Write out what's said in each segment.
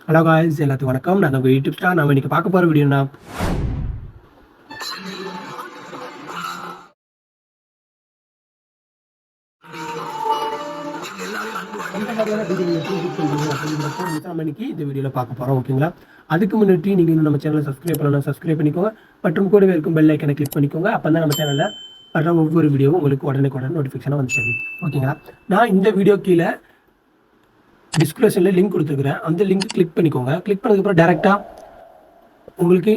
Hello guys, எல்லாத்துக்கும் வணக்கம். நான் உங்கள் யூடியூப் ஸ்டார். நம்ம இன்னைக்கு பார்க்க போகிற வீடியோனா அந்த மாதிரியான வீடியோ எப்படி எடிட் பண்ணுறீங்க அப்படிங்கிறப்போ நம்ம இன்னைக்கு இந்த வீடியோவில் பார்க்க போகிறோம். ஓகேங்களா? அதுக்கு முன்னாடி நீங்கள் இன்னும் நம்ம சேனலை சப்ஸ்கிரைப் பண்ணலாம், சப்ஸ்கிரைப் பண்ணிக்கோங்க. மற்றும் கூடவே இருக்கும் பெல் ஐக்கனை கிளிக் பண்ணிக்கோங்க. அப்போ தான் நம்ம சேனலில் வர ஒவ்வொரு வீடியோவும் உங்களுக்கு உடனே நோட்டிஃபிகேஷனாக வந்து சேரும். ஓகேங்களா? நான் இந்த வீடியோ கீழே டிஸ்கிரிப்ஷனில் லிங்க் கொடுத்துருக்குறேன். அந்த லிங்க் கிளிக் பண்ணிக்கோங்க. கிளிக் பண்ணதுக்கப்புறம் டேரெக்டாக உங்களுக்கு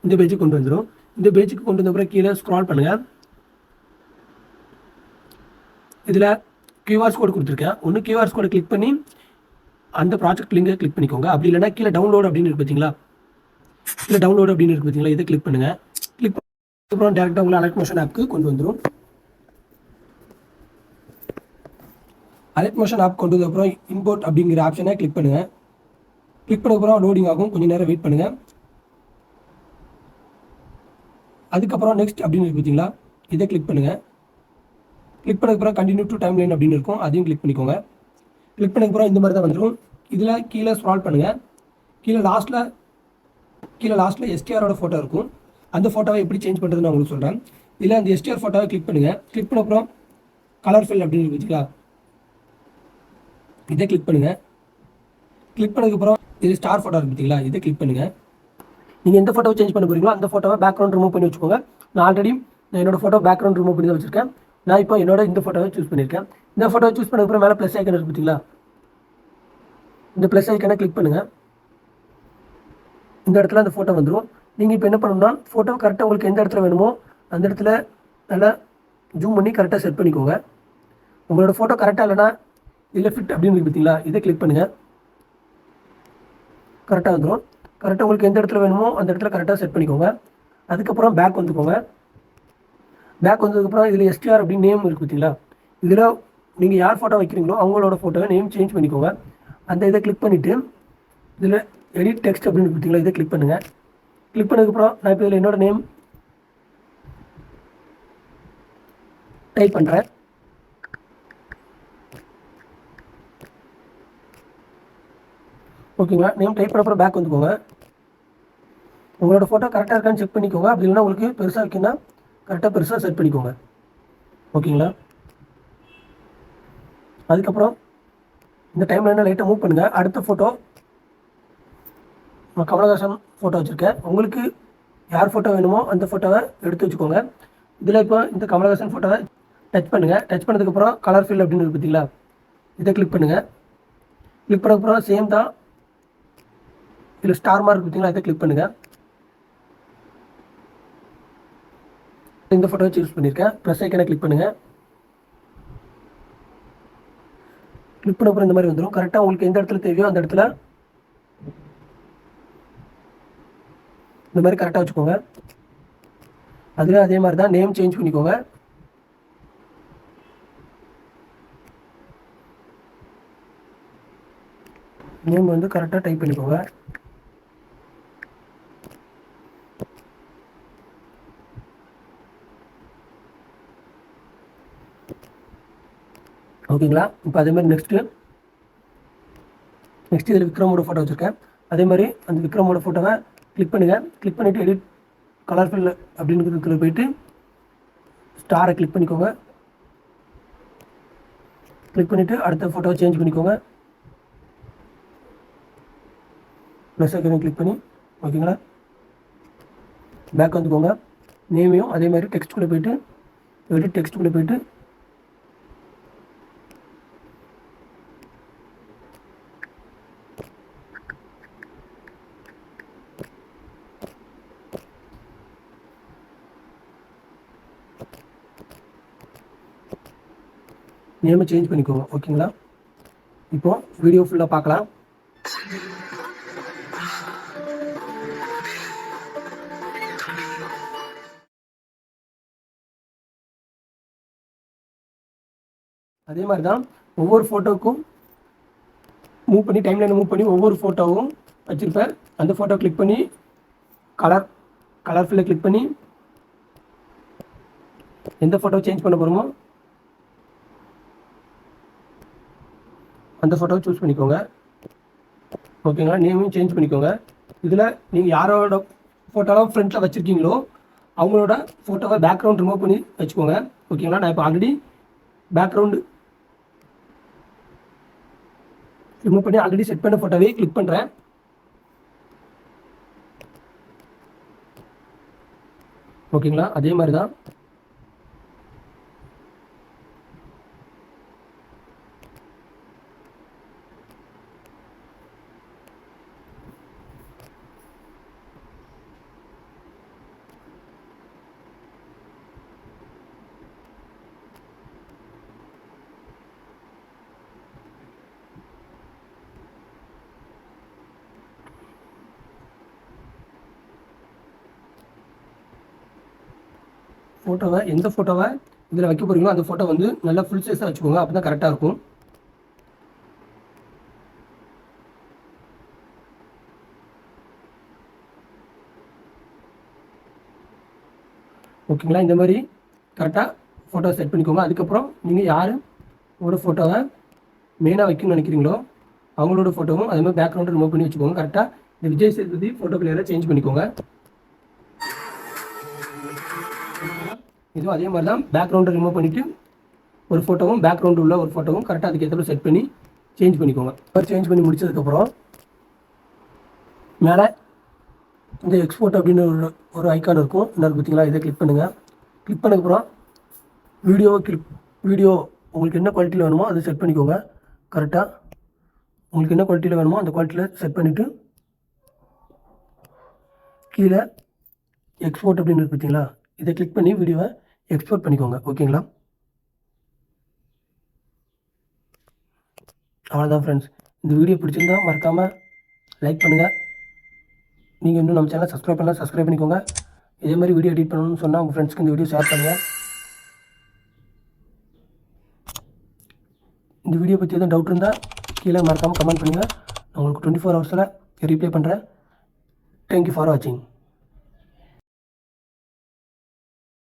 இந்த பேஜுக்கு கொண்டு வந்துடும். இந்த பேஜுக்கு கொண்டு வந்தப்புறம் கீழே ஸ்க்ரால் பண்ணுங்கள். இதில் கியூஆர் கோடு கொடுத்துருக்கேன். ஒன்று கியூஆர் கோடை கிளிக் பண்ணி அந்த ப்ராஜெக்ட் லிங்கை கிளிக் பண்ணிக்கோங்க. அப்படி இல்லைனா கீழே டவுன்லோட் அப்படின்னு இருக்குது பார்த்தீங்களா? கீழே டவுன்லோட் அப்படின்னு இருக்குது பார்த்தீங்களா? இதை கிளிக் பண்ணுங்கள். கிளிக் பண்ணி டேரெக்டாக உங்களை அலர்ட் மோஷன் ஆப்க்கு கொண்டு வந்துடும். அலர்ட் மோஷன் ஆப் கொண்டு வந்ததுக்கப்புறம் இம்போர்ட் அப்படிங்கிற ஆப்ஷனை கிளிக் பண்ணுங்கள். கிளிக் பண்ணதுக்கப்புறம் லோடிங் ஆகும். கொஞ்சம் நேரம் வெயிட் பண்ணுங்கள். அதுக்கப்புறம் நெக்ஸ்ட் அப்படின்னு இருக்கு பார்த்தீங்களா? இதை கிளிக் பண்ணுங்கள். கிளிக் பண்ணதுக்கப்புறம் கண்டினியூ டு டைம் லைன் அப்படின்னு இருக்கும். அதையும் கிளிக் பண்ணிக்கோங்க. கிளிக் பண்ணதுக்கப்புறம் இந்த மாதிரி தான் வந்துடும். இதில் கீழே ஸ்க்ரால் பண்ணுங்கள். கீழே லாஸ்ட்டில் எஸ்டிஆரோட ஃபோட்டோ இருக்கும். அந்த ஃபோட்டோவை எப்படி சேஞ்ச் பண்ணுறதுன்னு நான் உங்களுக்கு சொல்கிறேன். இதில் அந்த எஸ்டிஆர் ஃபோட்டோவை கிளிக் பண்ணுங்கள். கிளிக் பண்ண அப்புறம் கலர் ஃபில் அப்படின்னு இருக்கு பார்த்தீங்களா? இதை கிளிக் பண்ணுங்கள். கிளிக் பண்ணதுக்கப்புறம் இது ஸ்டார் ஃபோட்டோ இருக்கு பார்த்தீங்களா? இதை கிளிக் பண்ணுங்கள். நீங்கள் எந்த ஃபோட்டோவை சேஞ்ச் பண்ண போகிறீங்களோ அந்த ஃபோட்டோவை பேக்ரவுண்ட் ரிமூவ் பண்ணி வச்சுக்கோங்க. நான் ஆல்ரெடி என்னோட ஃபோட்டோ பேக்ரவுண்ட் ரிமூவ் பண்ணி தான் வச்சுருக்கேன். நான் இப்போ என்னோட இந்த ஃபோட்டோவை சூஸ் பண்ணியிருக்கேன். இந்த ஃபோட்டோவை சூஸ் பண்ணதுக்கப்புறம் மேலே ப்ளஸ் ஐக்கன் இருக்கு பார்த்தீங்களா? இந்த ப்ளஸ் ஐக்கனை கிளிக் பண்ணுங்கள். இந்த இடத்துல அந்த ஃபோட்டோ வந்துடும். நீங்கள் இப்போ என்ன பண்ணணும்னா ஃபோட்டோ கரெக்டாக உங்களுக்கு எந்த இடத்துல வேணுமோ அந்த இடத்துல நல்லா ஜூம் பண்ணி கரெக்டாக செட் பண்ணிக்கோங்க. உங்களோட ஃபோட்டோ கரெக்டாக இல்லைனா இதில் ஃபிட் அப்படின்னு இருக்கு பார்த்தீங்களா? இதை கிளிக் பண்ணுங்கள். கரெக்டாக வந்துடும். கரெக்டாக உங்களுக்கு எந்த இடத்துல வேணுமோ அந்த இடத்துல கரெக்டாக செட் பண்ணிக்கோங்க. அதுக்கப்புறம் பேக் வந்துக்கோங்க. பேக் வந்ததுக்கப்புறம் இதில் எஸ்டிஆர் அப்படின்னு நேம் இருக்குது பார்த்தீங்களா? இதில் நீங்கள் யார் ஃபோட்டோ வைக்கிறீங்களோ அவங்களோட ஃபோட்டோவை நேம் சேஞ்ச் பண்ணிக்கோங்க. அந்த இதை கிளிக் பண்ணிவிட்டு இதில் எடிட் டெக்ஸ்ட் அப்படின்னு பார்த்தீங்களா? இதை கிளிக் பண்ணுங்கள். கிளிக் பண்ணதுக்கப்புறம் நான் இப்போ இதில் என்னோட நேம் டைப் பண்ணுறேன். ஓகேங்களா? நேம் டைப் பண்ண அப்புறம் பேக் வந்துக்கோங்க. உங்களோட ஃபோட்டோ கரெக்டாக இருக்கான்னு செக் பண்ணிக்கோங்க. அப்படி இல்லைனா உங்களுக்கு பெருசாக வைக்கணும்னா கரெக்டாக பெருசாக செட் பண்ணிக்கோங்க. ஓகேங்களா? அதுக்கப்புறம் இந்த டைமில் என்ன லைட்டாக மூவ் பண்ணுங்கள். அடுத்த ஃபோட்டோ நான் கமலஹாசன் ஃபோட்டோ வச்சுருக்கேன். உங்களுக்கு யார் ஃபோட்டோ வேணுமோ அந்த ஃபோட்டோவை எடுத்து வச்சுக்கோங்க. இதில் இப்போ இந்த கமலஹாசன் ஃபோட்டோவை டச் பண்ணுங்கள். டச் பண்ணதுக்கப்புறம் கலர் ஃபில் அப்படின்னு இருக்குது பார்த்தீங்களா? இதை கிளிக் பண்ணுங்கள். கிளிக் பண்ணதுக்கப்புறம் சேம் தான் இதில் ஸ்டார் மார்க் பார்த்தீங்களா? இதை கிளிக் பண்ணுங்கள். இந்த ஃபோட்டோவை சூஸ் பண்ணியிருக்கேன். ப்ளஸ் ஐக்கனை கிளிக் பண்ணுங்கள். கிளிக் பண்ண அப்புறம் இந்த மாதிரி வந்துடும். கரெக்டாக உங்களுக்கு எந்த இடத்துல தேவையோ அந்த இடத்துல இந்த மாதிரி கரெக்டாக வச்சுக்கோங்க. அதில் அதே மாதிரி தான் நேம் சேஞ்ச் பண்ணிக்கோங்க. நேம் வந்து கரெக்டாக டைப் பண்ணிக்கோங்க. ஓகேங்களா? இப்போ அதேமாதிரி நெக்ஸ்ட்டு இதில் விக்ரமோட ஃபோட்டோ வச்சுருக்கேன். அதே மாதிரி அந்த விக்ரமோட ஃபோட்டோவை கிளிக் பண்ணுங்கள். கிளிக் பண்ணிவிட்டு எடிட் கலர் ஃபில் அப்படிங்கிறதுக்குள்ள போயிட்டு ஸ்டாரை கிளிக் பண்ணிக்கோங்க. கிளிக் பண்ணிவிட்டு அடுத்த ஃபோட்டோவை சேஞ்ச் பண்ணிக்கோங்க. ப்ளஸ் ஐக்கனை கிளிக் பண்ணி ஓகேங்களா? பேக் வந்துக்கோங்க. நேமையும் அதே மாதிரி டெக்ஸ்ட்டுக்குள்ளே போயிட்டு எடிட் டெக்ஸ்ட்டுக்குள்ளே போயிட்டு நேமை சேஞ்ச் பண்ணிக்கோங்க. ஓகேங்களா? இப்போது வீடியோ ஃபுல்லாக பார்க்கலாம். அதே மாதிரி தான் ஒவ்வொரு ஃபோட்டோவுக்கும் மூவ் பண்ணி டைம்லைனை மூவ் பண்ணி ஒவ்வொரு ஃபோட்டோவும் வச்சுருப்பேன். அந்த ஃபோட்டோ கிளிக் பண்ணி கலர் ஃபில்லை கிளிக் பண்ணி எந்த ஃபோட்டோ சேஞ்ச் பண்ண போகிறோமோ அந்த ஃபோட்டோவை சூஸ் பண்ணிக்கோங்க. ஓகேங்களா. நேமையும் சேஞ்ச் பண்ணிக்கோங்க. இதில் நீங்கள் யாரோட ஃபோட்டோலாம் ஃப்ரண்ட்டில் வச்சுருக்கீங்களோ அவங்களோட ஃபோட்டோவை பேக்ரவுண்ட் ரிமூவ் பண்ணி வச்சுக்கோங்க. ஓகேங்களா. நான் இப்போ ஆல்ரெடி பேக்ரவுண்டு ரிமூவ் பண்ணி ஆல்ரெடி செட் பண்ண ஃபோட்டோவே கிளிக் பண்ணுறேன். ஓகேங்களா. அதே மாதிரி தான் ஃபோட்டோவை எந்த ஃபோட்டோவை இதில் வைக்க போகிறீங்களோ அந்த ஃபோட்டோ வந்து நல்லா ஃபுல் சைஸாக வச்சுக்கோங்க. அப்போ தான் கரெக்டாக இருக்கும். ஓகேங்களா. இந்த மாதிரி கரெக்டாக ஃபோட்டோ செட் பண்ணிக்கோங்க. அதுக்கப்புறம் நீங்கள் யாரோட ஃபோட்டோவை மெயினாக வைக்கணும்னு நினைக்கிறீங்களோ அவங்களோட ஃபோட்டோவும் அதே மாதிரி பேக்ரவுண்டை ரிமூவ் பண்ணி வச்சுக்கோங்க. கரெக்டாக இந்த விஜய் சேதுபதி ஃபோட்டோ கிளியராக சேஞ்ச் பண்ணிக்கோங்க. இதுவும் அதே மாதிரி தான் பேக்ரவுண்டை ரிமூவ் பண்ணிவிட்டு ஒரு ஃபோட்டோவும் பேக்ரவுண்டு உள்ள ஒரு ஃபோட்டோவும் கரெக்டாக அதுக்கு ஏற்ற செட் பண்ணி சேஞ்ச் பண்ணிக்கோங்க. சேஞ்ச் பண்ணி முடிச்சதுக்கப்புறம் மேலே இந்த எக்ஸ்போர்ட் அப்படின்னு ஒரு ஐக்கான் இருக்கும். இன்னொரு பார்த்தீங்களா, இதை கிளிக் பண்ணுங்கள். கிளிக் பண்ணதுக்கப்புறம் வீடியோ உங்களுக்கு என்ன குவாலிட்டியில் வேணுமோ அதை செட் பண்ணிக்கோங்க. கரெக்டாக உங்களுக்கு என்ன குவாலிட்டியில் வேணுமோ அந்த குவாலிட்டியில் செட் பண்ணிவிட்டு கீழே எக்ஸ்போர்ட் அப்படின்னு இருக்கு பார்த்தீங்களா, இதை கிளிக் பண்ணி வீடியோவை எக்ஸ்போர்ட் பண்ணிக்கோங்க. ஓகேங்களா. அவ்வளோதான் ஃப்ரெண்ட்ஸ். இந்த வீடியோ பிடிச்சிருந்தா மறக்காமல் லைக் பண்ணுங்கள். நீங்கள் இன்னும் நம்ம சேனலை சப்ஸ்கிரைப் பண்ணலாம், சப்ஸ்கிரைப் பண்ணிக்கோங்க. இதே மாதிரி வீடியோ எடிட் பண்ணணும்னு சொன்னால் உங்கள் ஃப்ரெண்ட்ஸ்க்கு இந்த வீடியோ ஷேர் பண்ணுங்கள். இந்த வீடியோ பற்றி எதுவும் டவுட் இருந்தால் கீழே மறக்காமல் கமெண்ட் பண்ணுங்கள். நான் உங்களுக்கு 24 ஹவர்ஸில் ரிப்ளை பண்ணுறேன். தேங்க்யூ ஃபார் வாட்சிங்.